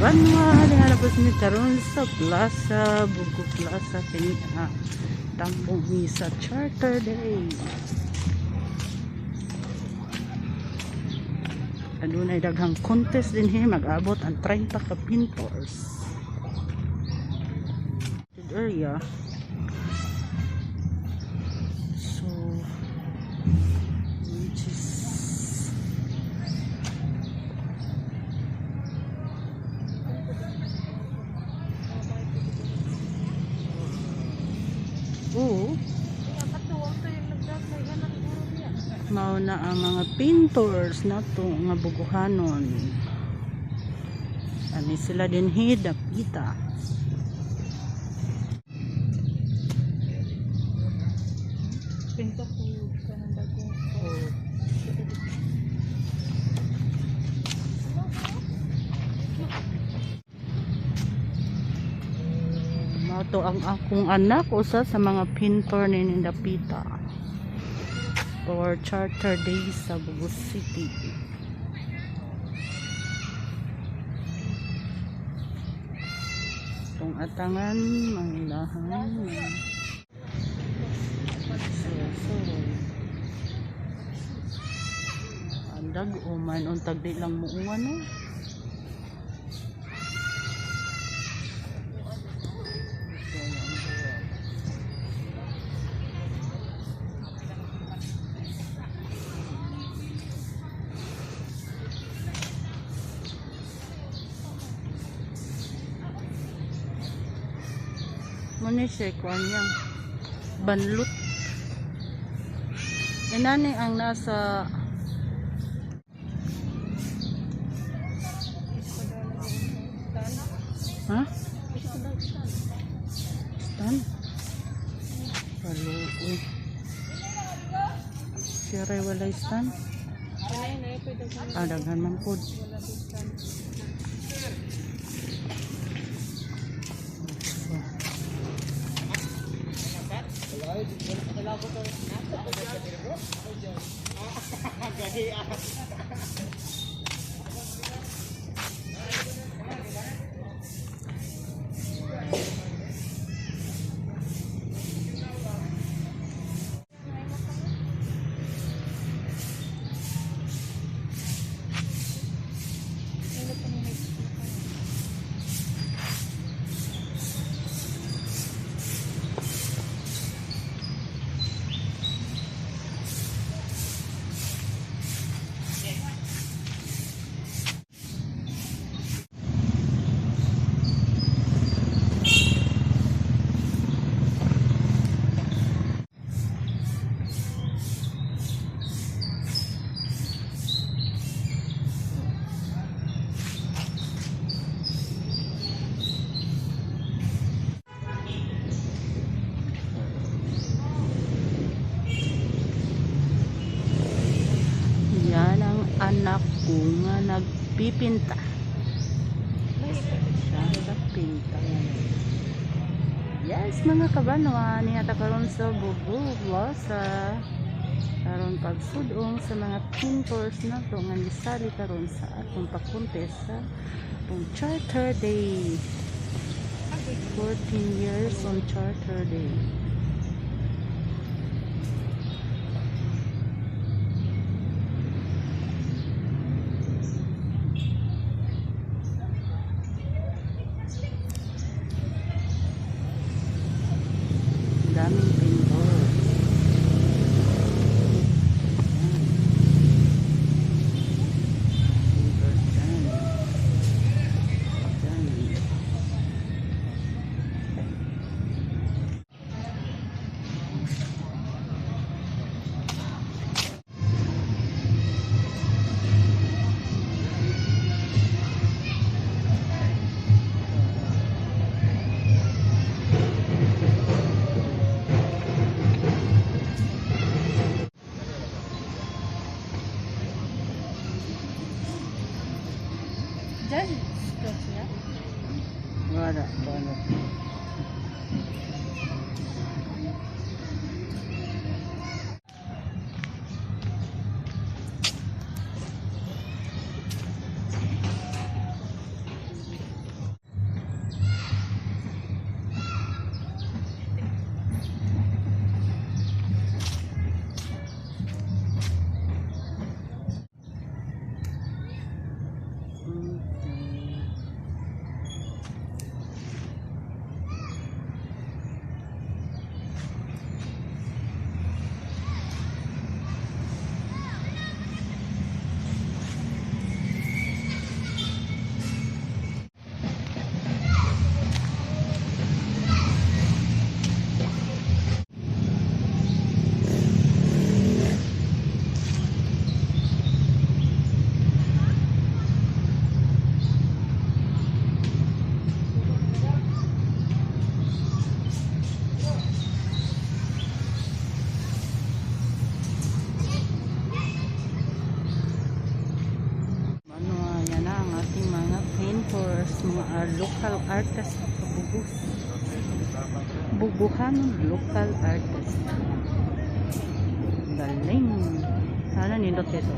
Banwa halapos ni karon sa Plaza Bugo Plaza kini tampong misa Charter Day. Adunay daghang contest din he, mag-abot ang 30 ka pintors. Area. So which is mao na ang mga painters na to nga buguhanon. Ani sila din hidapita. Pinto ko kanang dago. Mao to ang akong anak usa sa mga painter ni Nindapita. For Charter Day sa Bugo City. Itong atangan mangilahan. So andag uman untag di lang muuwan no. Muna siya kuan yang banlut. Inani ang nasa ha? Stan? Paluoy. Siya walay stan? Daghan man po. Anak ko nga nagpipinta. Siya nagpinta. Yes, mga kabanwa, niyata karon sa Bugo Plaza. Karon pagsudong sa mga painters na to nga nisali karon sa atong pag-contest sa atong Charter Day. 14 years on Charter Day. Daming pintor. Wala, wala. local artist Bugos. Bubuhanon local artist. Galing. Sana nindot ito.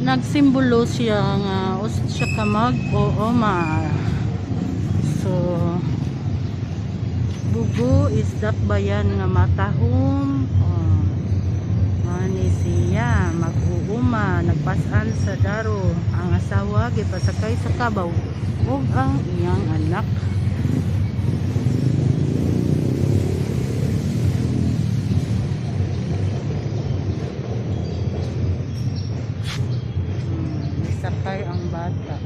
Nagsimbolo siya nga usa siya ka mag-ooma. So Bugo is dakbayan nga matahom. Mani siya mag-uuma, nagpasan sa daro. Ang asawa gipasakay sa kabaw ug ang iyang anak. Sakay ang bata.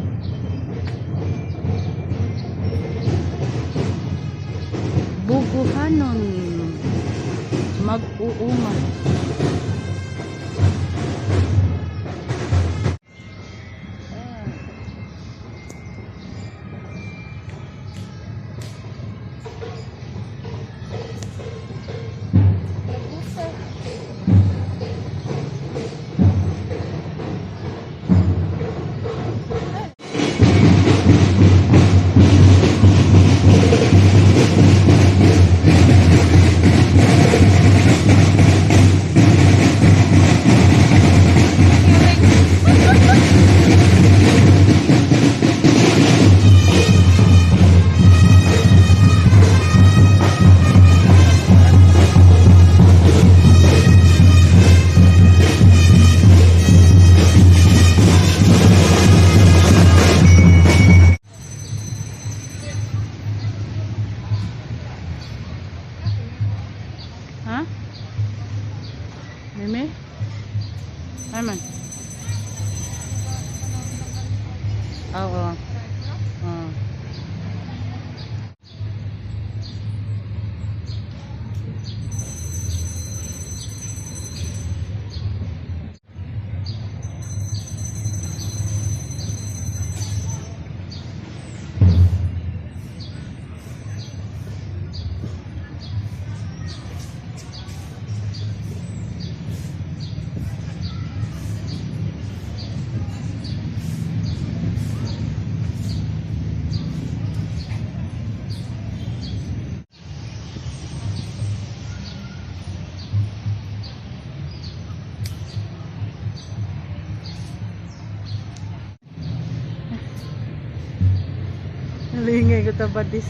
Bubuhanon mag-uuma. Ha? Mimi? Ayman. Oo. Oo. Lingay ko tabadis.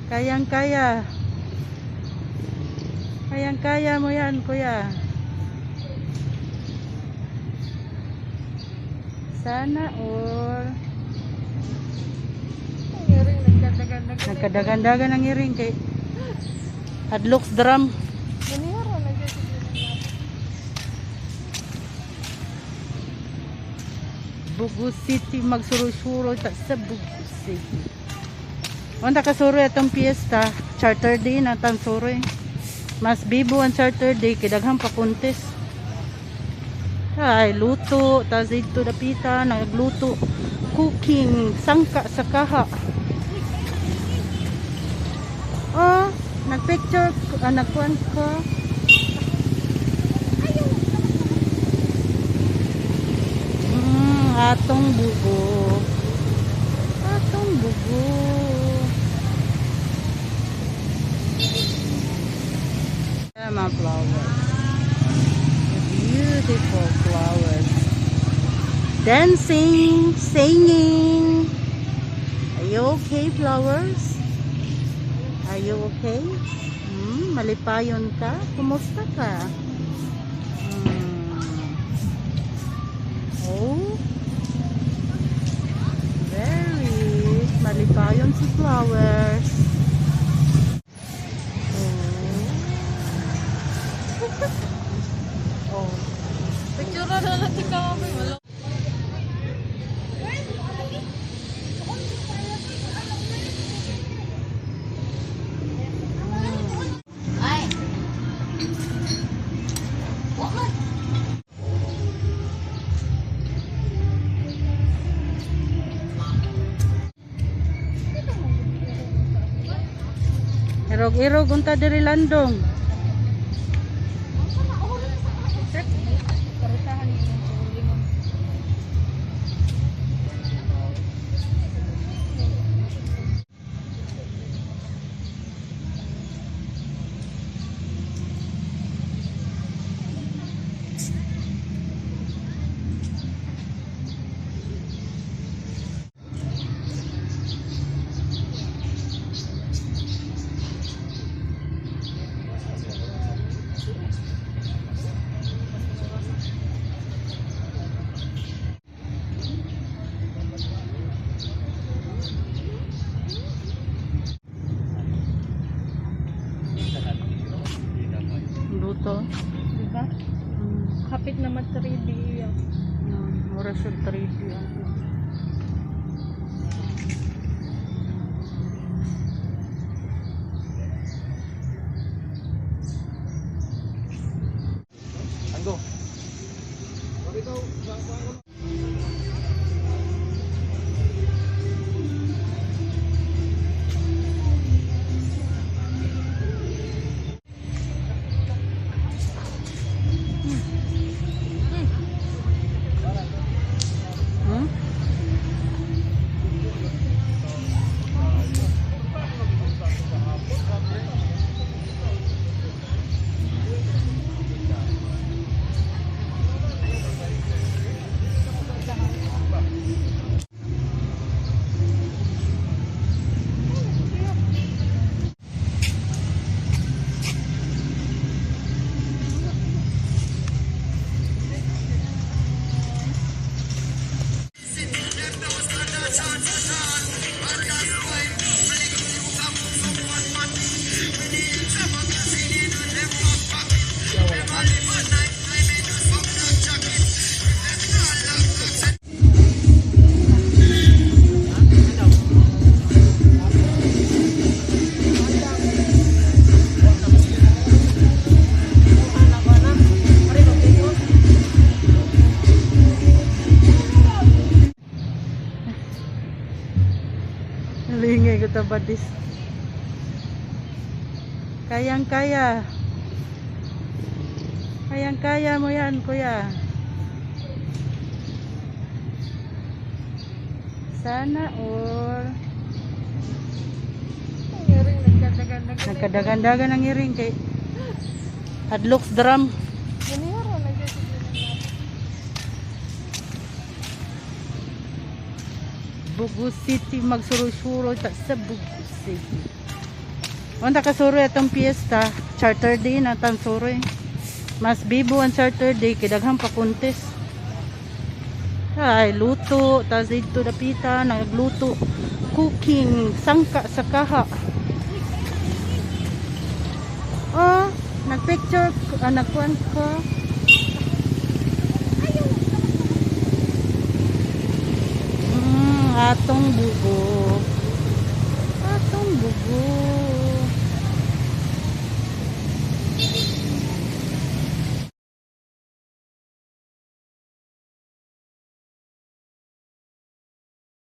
Kayang-kaya. Kayang-kaya mo yan, kuya. Sana all. Nagkadagan-dagan ang iring kay Hadlocks drum. Bugo City magsuro-suro ta sa Bugo City. Onda ka suro atong piyesta, charter day na tang suro. Mas bibo ang charter day kay daghang pa contest. Ay luto, tas dito dapita nagluto, cooking, sangka sa kaha. Oh, nagpicture, nagkuan ko. Atong bugo. Atong bugo. Mga flowers. Beautiful flowers. Dancing, singing. Are you okay, flowers? Are you okay? Malipayon ka? Kumusta ka? Oh. Malipayon si flowers. Oh. Picture na natin kami. Irog-irog unta diri landong. Luto. Diba? Kapit naman 3D. Mura siya 3D. Anggo. Hmm? Lingay ko tabadis. Kayang-kaya. Kayang-kaya mo yan, kuya. Sana all. Nagkadagan-dagan ang iring kay Hadlocks drum. Bugu City magsuro-suro ta sa Bugu City. Wala kasuro itong piyesta, charter day na tan suro. Mas bibo ang charter day kidaghang pa contest. Ay luto, tas dito dapita nagluto, cooking, sangka sa kaha. Oh, nagpicture, nagkuan ko. Atong bugo.